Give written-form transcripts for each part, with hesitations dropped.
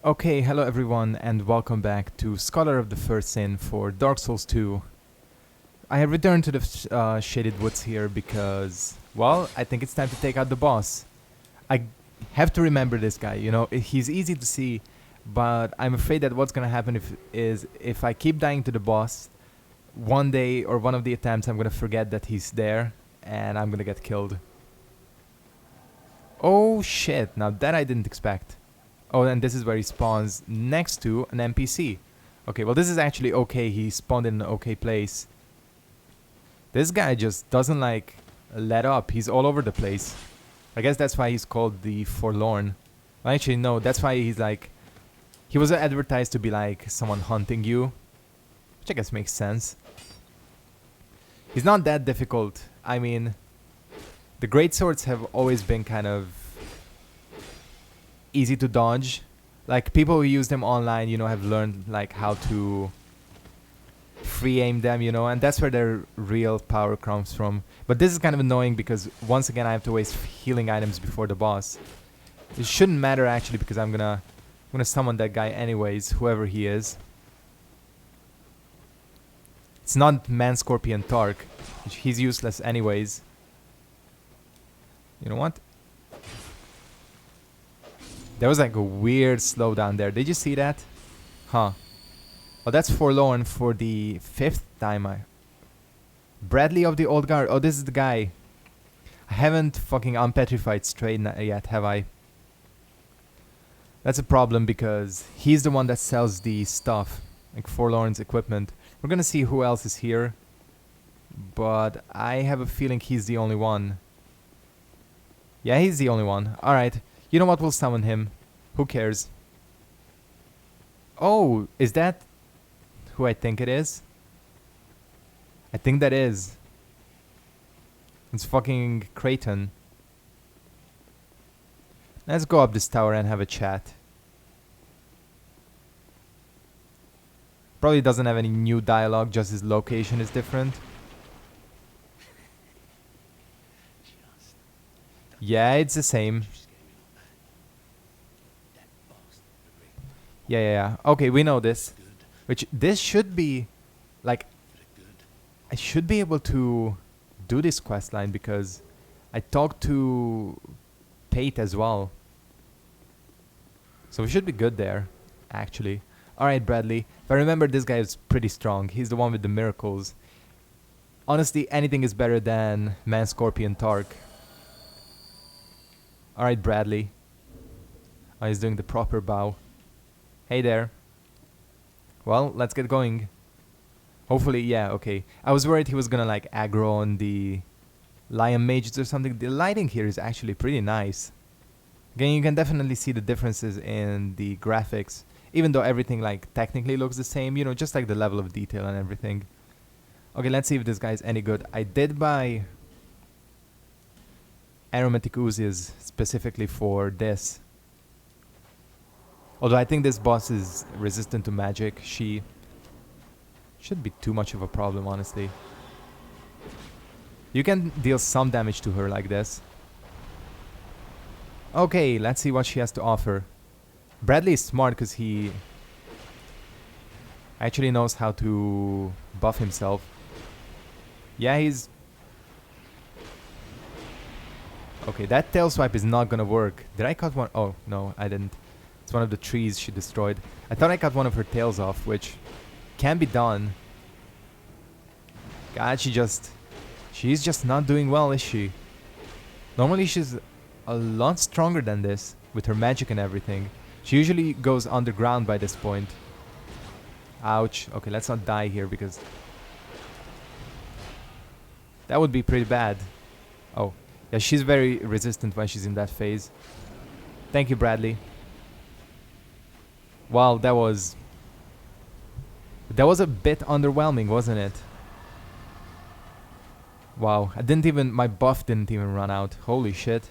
Okay, hello everyone, and welcome back to Scholar of the First Sin for Dark Souls 2. I have returned to the Shaded Woods here because, well, I think it's time to take out the boss. I have to remember this guy, he's easy to see, but I'm afraid that what's gonna happen if I keep dying to the boss, one day or one of the attempts I'm gonna forget that he's there, and I'm gonna get killed. Oh shit, now that I didn't expect. Oh, and this is where he spawns next to an NPC. Okay, well this is actually okay. He spawned in an okay place. This guy just doesn't let up. He's all over the place. I guess that's why he's called the Forlorn. Well, actually, no, that's why he was advertised to be like someone hunting you. Which I guess makes sense. He's not that difficult. I mean, the great swords have always been kind of easy to dodge. Like people who use them online, have learned like how to free aim them, and that's where their real power comes from. But this is kind of annoying because once again I have to waste healing items before the boss. It shouldn't matter actually because I'm gonna summon that guy anyways, whoever he is. It's not Man Scorpion Tark. He's useless anyways. You know what? There was like a weird slowdown there. Did you see that? Huh. Oh, that's Forlorn for the 5th time. Bradley of the Old Guard. Oh, this is the guy. I haven't fucking unpetrified straight yet, have I? That's a problem because he's the one that sells the stuff. Like Forlorn's equipment. We're gonna see who else is here. But I have a feeling he's the only one. Yeah, he's the only one. Alright. You know what? We'll summon him. Who cares? Oh, is that who I think it is? I think that is. It's fucking Creighton. Let's go up this tower and have a chat. Probably doesn't have any new dialogue, just his location is different. Yeah, it's the same. Yeah. Okay, we know this. Which, this should be, like, I should be able to do this quest line because I talked to Pate as well. So we should be good there, actually. Alright, Bradley. If I remember, this guy is pretty strong. He's the one with the miracles. Honestly, anything is better than Man Scorpion Tark. Alright, Bradley. Oh, he's doing the proper bow. Hey there. Well, let's get going. Hopefully, yeah, okay. I was worried he was gonna like aggro on the lion mages or something. The lighting here is actually pretty nice. Again, you can definitely see the differences in the graphics. Even though everything like technically looks the same, just like the level of detail and everything. Okay, let's see if this guy's any good. I did buy aromatic oozes specifically for this. Although I think this boss is resistant to magic, she should be too much of a problem, honestly. You can deal some damage to her like this. Okay, let's see what she has to offer. Bradley is smart because he actually knows how to buff himself. Yeah, he's... Okay, that tail swipe is not gonna work. Did I cut one? Oh, no, I didn't. It's one of the trees she destroyed. I thought I cut one of her tails off, which can be done. God, she's just not doing well, is she? Normally she's a lot stronger than this with her magic and everything. She usually goes underground by this point. Ouch. Okay, let's not die here because that would be pretty bad. Oh, yeah, she's very resistant when she's in that phase. Thank you, Bradley. Wow, that was a bit underwhelming, wasn't it? Wow, my buff didn't even run out. Holy shit.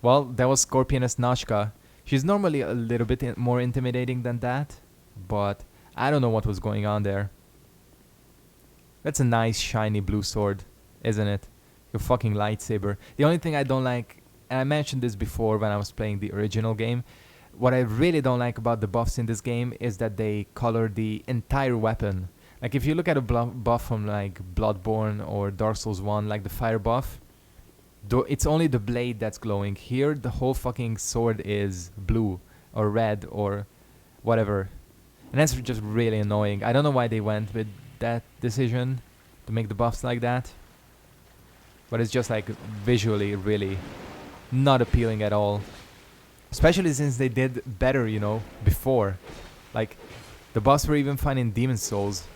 Well, that was Scorpioness Nashka. She's normally a little bit more intimidating than that, but I don't know what was going on there. That's a nice shiny blue sword, isn't it? Your fucking lightsaber. The only thing I don't like, and I mentioned this before when I was playing the original game, What I really don't like about the buffs in this game is that they color the entire weapon. Like if you look at a buff from like Bloodborne or Dark Souls 1, like the fire buff, it's only the blade that's glowing. Here, the whole fucking sword is blue or red or whatever. And that's just really annoying. I don't know why they went with that decision to make the buffs like that. But it's just like visually really not appealing at all. Especially since they did better, you know, before. Like, the buffs were even fine in Demon Souls.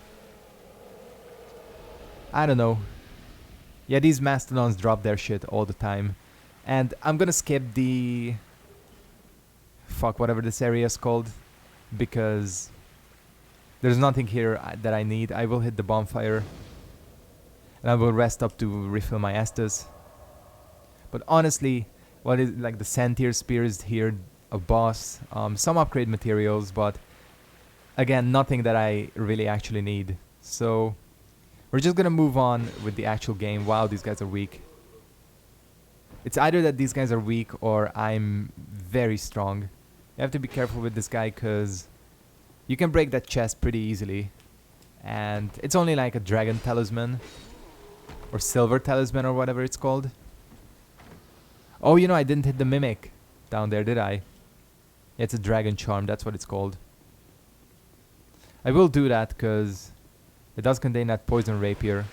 I don't know. Yeah, these mastodons drop their shit all the time. And I'm gonna skip the... fuck, whatever this area is called. Because there's nothing here that I need. I will hit the bonfire. And I will rest up to refill my Estus. But honestly, what is like the Sentier Spear is here, a boss, some upgrade materials, but again, nothing that I really actually need. So we're just gonna move on with the actual game. Wow, these guys are weak. It's either that these guys are weak or I'm very strong. You have to be careful with this guy because you can break that chest pretty easily. And it's only like a dragon talisman or silver talisman or whatever it's called. Oh, you know, I didn't hit the mimic down there, did I? Yeah, it's a dragon charm, that's what it's called. I will do that because it does contain that poison rapier.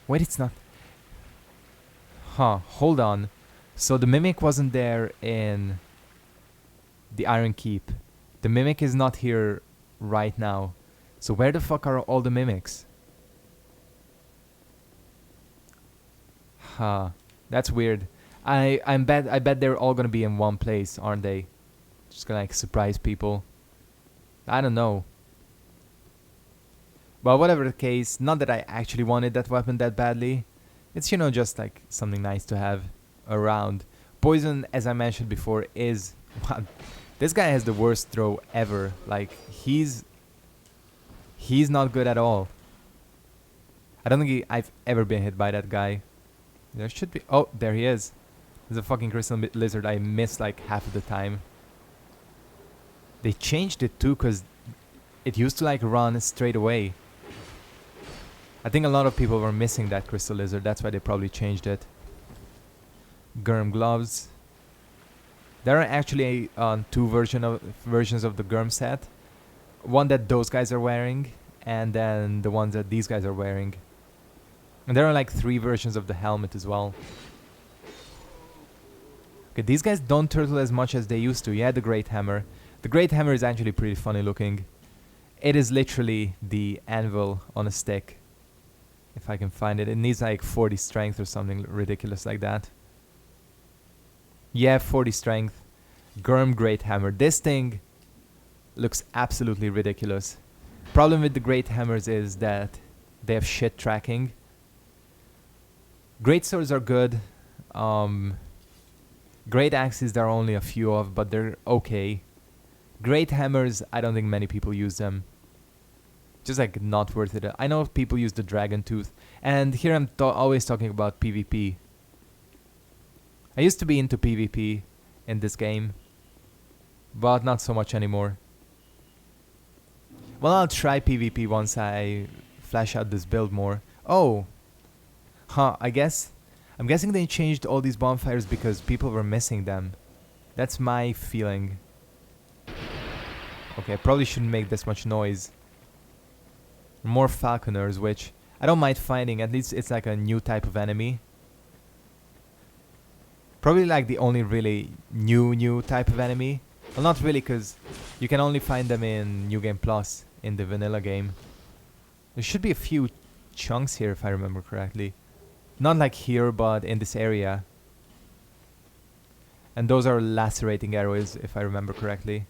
Wait, it's not. Huh, hold on. So the mimic wasn't there in the Iron Keep. The mimic is not here right now. So where the fuck are all the mimics? Huh, that's weird. I bet they're all gonna be in one place, aren't they? Just gonna like surprise people. I don't know. But whatever the case, not that I actually wanted that weapon that badly. It's, you know, just like something nice to have around. Poison, as I mentioned before, is... this guy has the worst throw ever. Like, he's not good at all. I don't think I've ever been hit by that guy. There should be... oh, there he is. There's a fucking crystal lizard I missed like half of the time. They changed it too because it used to like run straight away. I think a lot of people were missing that crystal lizard. That's why they probably changed it. Gurm gloves. There are actually two versions of the Gurm set. One that those guys are wearing, and then the ones that these guys are wearing. And there are like 3 versions of the helmet as well. Okay, these guys don't turtle as much as they used to. Yeah, the Great Hammer. The Great Hammer is actually pretty funny looking. It is literally the anvil on a stick. If I can find it. It needs like 40 strength or something ridiculous like that. Yeah, 40 strength. Gurm Great Hammer. This thing looks absolutely ridiculous. Problem with the Great Hammers is that they have shit tracking. Great swords are good. Great axes there are only a few of, but they're okay. Great hammers, I don't think many people use them. Just like not worth it. I know people use the dragon tooth, and here I'm always talking about PvP. I used to be into PvP in this game, but not so much anymore. Well, I'll try PvP once I flesh out this build more. Oh, huh, I'm guessing they changed all these bonfires because people were missing them. That's my feeling. Okay, I probably shouldn't make this much noise. More falconers, which I don't mind fighting. At least it's like a new type of enemy. Probably like the only really new type of enemy. Well, not really, because you can only find them in New Game Plus, in the vanilla game. There should be a few chunks here if I remember correctly. Not like here, but in this area. And those are lacerating arrows, if I remember correctly.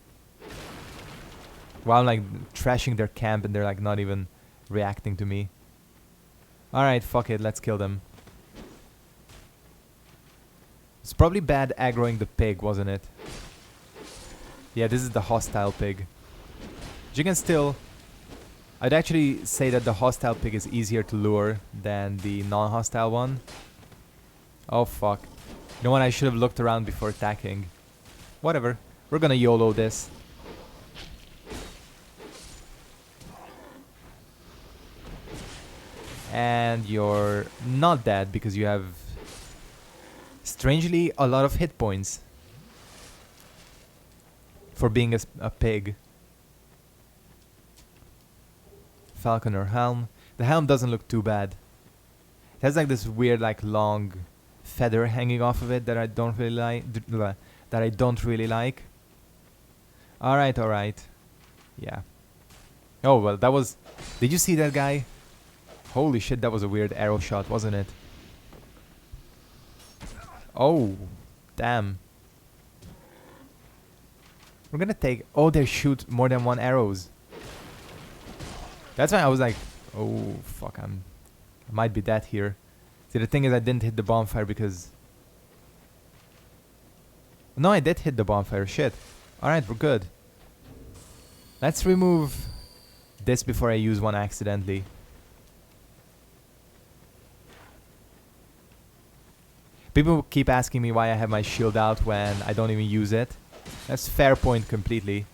While I'm like trashing their camp and they're like not even reacting to me. Alright, fuck it, let's kill them. It's probably bad aggroing the pig, wasn't it? Yeah, this is the hostile pig. But you can still... I'd actually say that the hostile pig is easier to lure than the non-hostile one. Oh fuck. You know what, I should have looked around before attacking. Whatever. We're gonna YOLO this. And you're not dead because you have, strangely, a lot of hit points for being a pig. Falconer helm. The helm doesn't look too bad. It has like this weird, like, long feather hanging off of it that I don't really like. That I don't really like. Alright, alright. Yeah. Oh, well, that was... Did you see that guy? Holy shit, that was a weird arrow shot, wasn't it? Oh, damn. We're gonna take... Oh, they shoot more than one arrows. That's why I was like, oh, fuck, I might be dead here. See, the thing is I didn't hit the bonfire because... No, I did hit the bonfire, shit. Alright, we're good. Let's remove this before I use one accidentally. People keep asking me why I have my shield out when I don't even use it. That's fair point completely.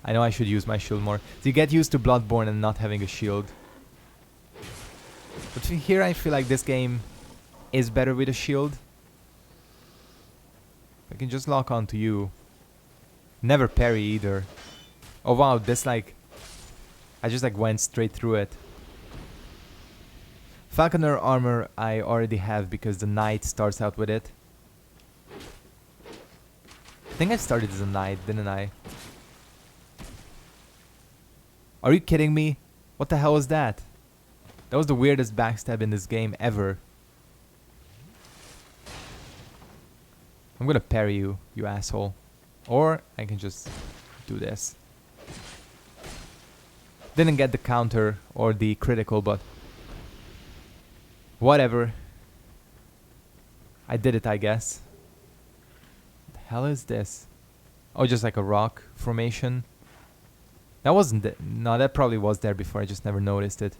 I know I should use my shield more. So you get used to Bloodborne and not having a shield. But here I feel like this game is better with a shield. I can just lock onto you. Never parry either. Oh wow, this like... I just like went straight through it. Falconer armor I already have because the knight starts out with it. I think I started as a knight, didn't I? Are you kidding me? What the hell was that? That was the weirdest backstab in this game ever. I'm gonna parry you, you asshole. Or I can just do this. Didn't get the counter or the critical, but whatever. I did it, I guess. What the hell is this? Oh, just like a rock formation. That wasn't no, that probably was there before, I just never noticed it.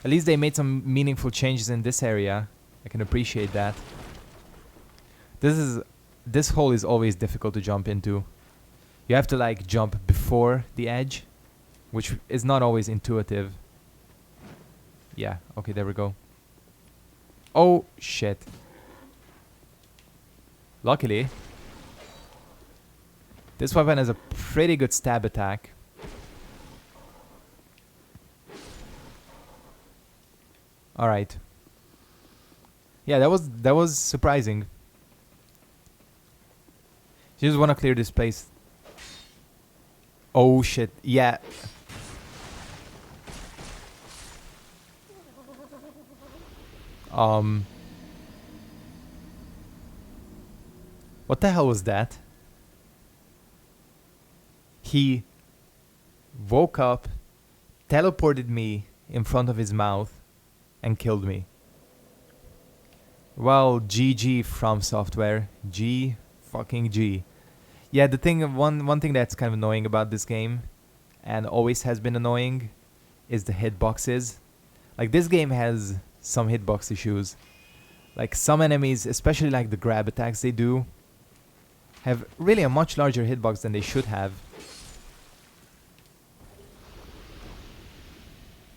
At least they made some meaningful changes in this area. I can appreciate that. This hole is always difficult to jump into. You have to like jump before the edge, which is not always intuitive. Yeah, okay, there we go. Oh, shit. Luckily, this weapon has a pretty good stab attack. Alright. Yeah, that was surprising. You just want to clear this place. Oh shit, yeah. What the hell was that? He woke up, teleported me in front of his mouth, and killed me. Well, GG From Software. G fucking G. Yeah, the thing, one thing that's kind of annoying about this game, and always has been annoying, is the hitboxes. Like, this game has some hitbox issues. Like, some enemies, especially like the grab attacks they do, have really a much larger hitbox than they should have.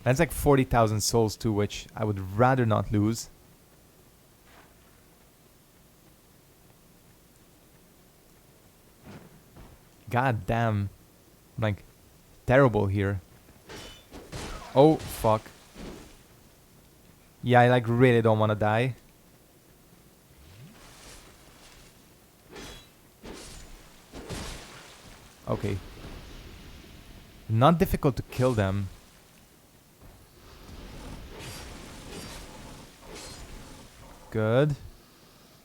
That's like 40,000 souls too, which I would rather not lose. God damn. I'm like terrible here. Oh, fuck. Yeah, I like really don't want to die. Okay. Not difficult to kill them. Good.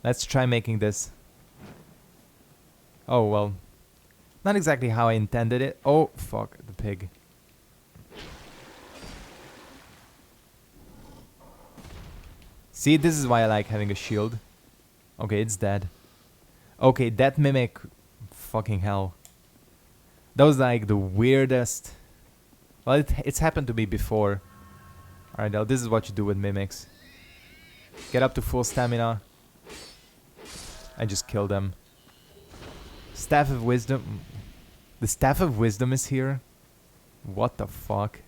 Let's try making this. Oh, well. Not exactly how I intended it. Oh, fuck. The pig. See, this is why I like having a shield. Okay, it's dead. Okay, that mimic... Fucking hell. That was like the weirdest... Well, it's happened to me before. Alright, now this is what you do with mimics. Get up to full stamina. I just killed them. Staff of Wisdom. The Staff of Wisdom is here? What the fuck?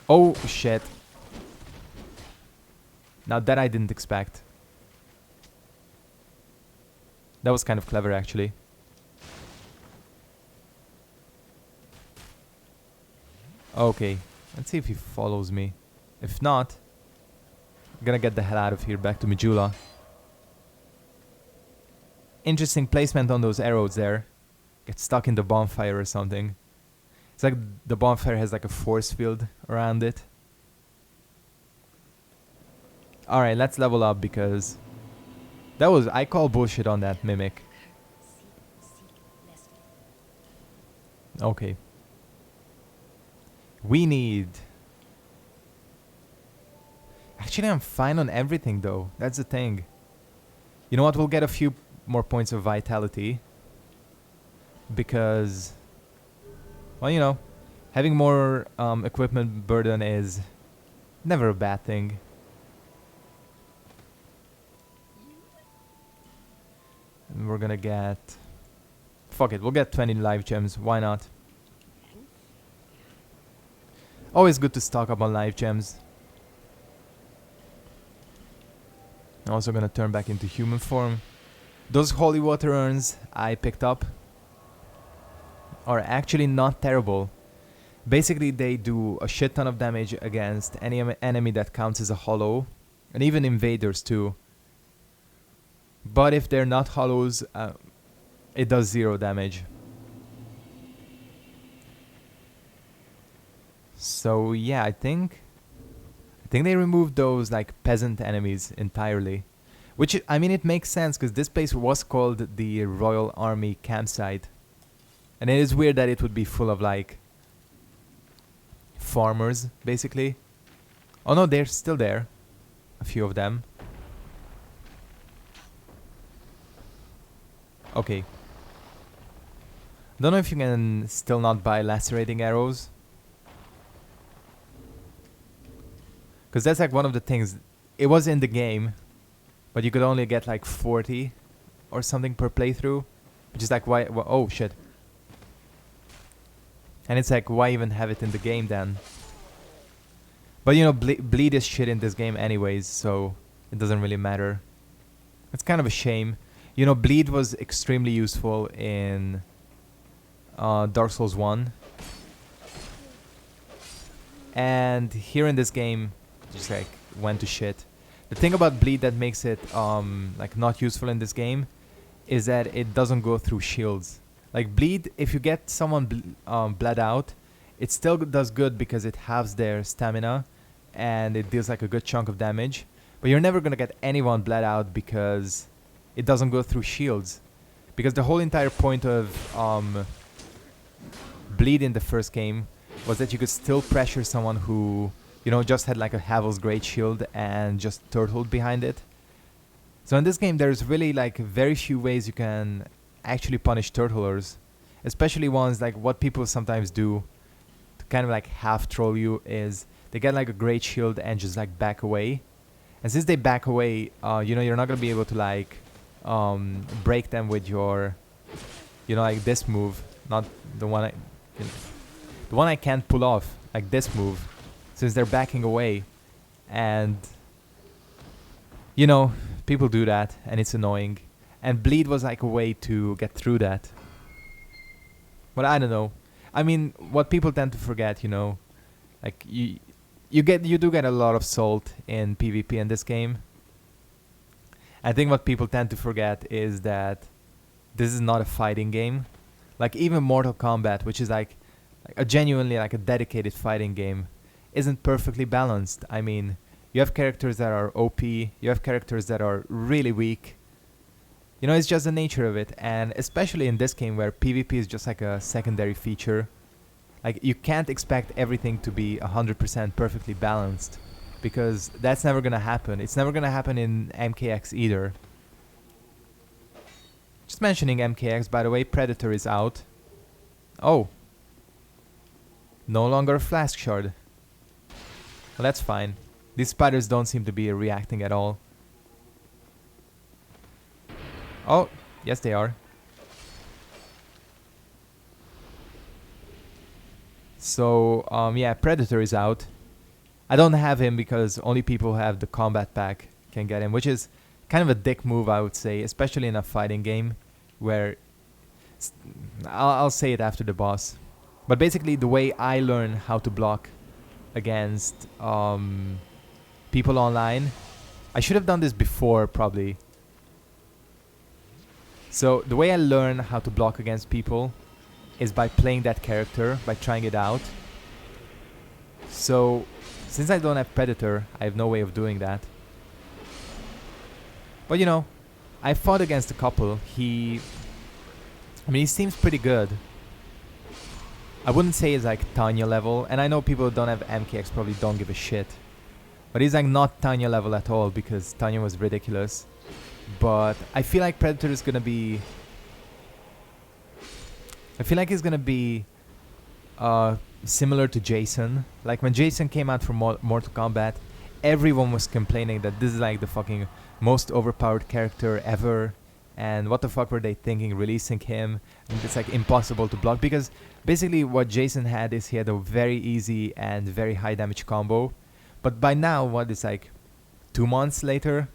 Oh, shit. Now that I didn't expect. That was kind of clever, actually. Okay. Let's see if he follows me. If not, I'm gonna get the hell out of here, back to Majula. Interesting placement on those arrows there. Get stuck in the bonfire or something. It's like the bonfire has like a force field around it. Alright, let's level up because that was... I call bullshit on that mimic. Okay. We need... Actually, I'm fine on everything though. That's the thing. You know what? We'll get a few more points of vitality. Because... Well, you know, having more equipment burden is never a bad thing. And we're gonna get... Fuck it, we'll get 20 life gems. Why not? Always good to stock up on life gems. I'm also gonna turn back into human form. Those holy water urns I picked up are actually not terrible. Basically, they do a shit ton of damage against any enemy that counts as a hollow, and even invaders too. But if they're not hollows, it does 0 damage. So yeah, I think they removed those like peasant enemies entirely. Which, I mean, it makes sense because this place was called the Royal Army Campsite. And it is weird that it would be full of like farmers, basically. Oh no, they're still there. A few of them. Okay. Don't know if you can still not buy lacerating arrows. Because that's like one of the things. It was in the game, but you could only get like 40 or something per playthrough. Which is like, why? Oh shit. And it's like, why even have it in the game then? But you know, bleed is shit in this game anyways, so it doesn't really matter. It's kind of a shame. You know, bleed was extremely useful in Dark Souls 1. And here in this game, just like went to shit. The thing about bleed that makes it like not useful in this game is that it doesn't go through shields. Like bleed, if you get someone bled out, it still does good because it halves their stamina and it deals like a good chunk of damage. But you're never gonna get anyone bled out because it doesn't go through shields. Because the whole entire point of bleed in the first game was that you could still pressure someone who, you know, just had like a Havel's Great Shield and just turtled behind it. So in this game, there's really like very few ways you can actually punish turtlers, especially ones like what people sometimes do to kind of like half troll you is they get like a great shield and just like back away. And since they back away, you know, you're not gonna be able to like break them with your, you know, like this move, not the one the one I can't pull off, like this move, since they're backing away. And you know, people do that and it's annoying. And bleed was like a way to get through that. But I don't know. I mean, what people tend to forget, you know, like you do get a lot of salt in PvP in this game. I think what people tend to forget is that this is not a fighting game. Like even Mortal Kombat, which is like a genuinely like a dedicated fighting game, isn't perfectly balanced. I mean, you have characters that are OP, you have characters that are really weak. You know, it's just the nature of it, and especially in this game where PvP is just like a secondary feature. Like, you can't expect everything to be 100% perfectly balanced, because that's never gonna happen. It's never gonna happen in MKX either. Just mentioning MKX, by the way, Predator is out. Oh. No longer a flask shard. Well, that's fine. These spiders don't seem to be reacting at all. Oh, yes they are. So, yeah, Predator is out. I don't have him because only people who have the combat pack can get him, which is kind of a dick move, I would say, especially in a fighting game where I'll say it after the boss. But basically, the way I learn how to block against people online, I should have done this before probably. So the way I learn how to block against people is by playing that character, by trying it out. So since I don't have Predator, I have no way of doing that. But you know, I fought against a couple. He seems pretty good. I wouldn't say he's like Tanya level, and I know people who don't have MKX probably don't give a shit. But he's like not Tanya level at all because Tanya was ridiculous. But I feel like Predator is gonna be... I feel like he's gonna be similar to Jason. Like when Jason came out from Mortal Kombat, everyone was complaining that this is like the fucking most overpowered character ever. And what the fuck were they thinking releasing him? And it's like impossible to block because basically what Jason had is he had a very easy and very high damage combo. But by now, what is like 2 months later,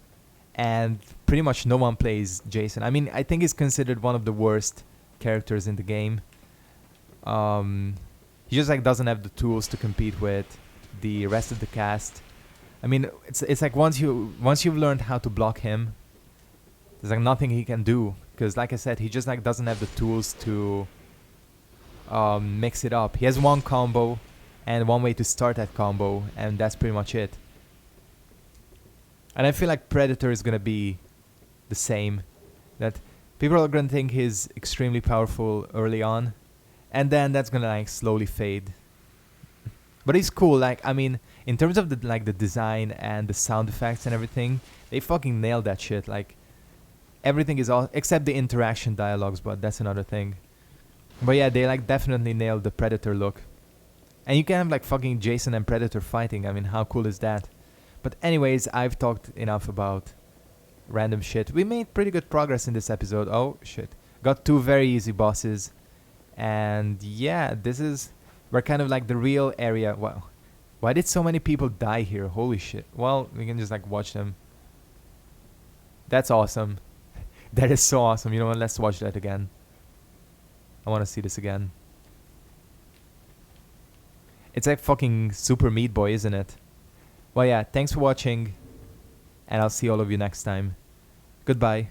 and pretty much no one plays Jason. I mean, I think he's considered one of the worst characters in the game. He just like doesn't have the tools to compete with the rest of the cast. I mean, it's like once you've learned how to block him, there's like nothing he can do because, like I said, he just like doesn't have the tools to mix it up. He has one combo and one way to start that combo, and that's pretty much it. And I feel like Predator is gonna be the same. That people are gonna think he's extremely powerful early on, and then that's gonna like slowly fade. But he's cool. Like I mean, in terms of the design and the sound effects and everything, they fucking nailed that shit. Like everything is all except the interaction dialogues, but that's another thing. But yeah, they like definitely nailed the Predator look. And you can have like fucking Jason and Predator fighting. I mean, how cool is that? But anyways, I've talked enough about random shit. We made pretty good progress in this episode. Oh shit. Got 2 very easy bosses. And yeah, we're kind of like the real area. Wow. Why did so many people die here? Holy shit. Well, we can just like watch them. That's awesome. That is so awesome. You know what? Let's watch that again. I want to see this again. It's like fucking Super Meat Boy, isn't it? Well, yeah, thanks for watching, and I'll see all of you next time. Goodbye.